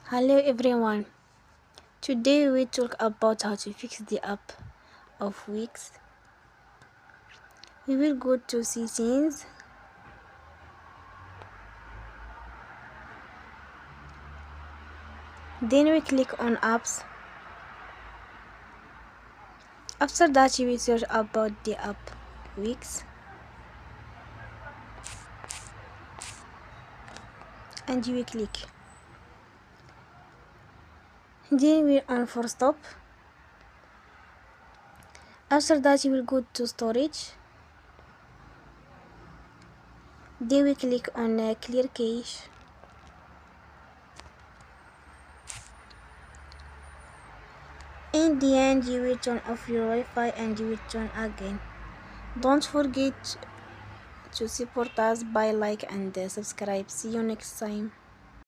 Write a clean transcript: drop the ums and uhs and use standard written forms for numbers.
Hello everyone. Today we talk about how to fix the app of Wix. We will go to settings, then we click on apps. After that you will search about the app Wix and you will click. Then we on for stop. After that you will go to storage. Then we click on clear cache. In the end you will turn off your Wi-Fi and you will turn again. Don't forget to support us by like and subscribe. See you next time.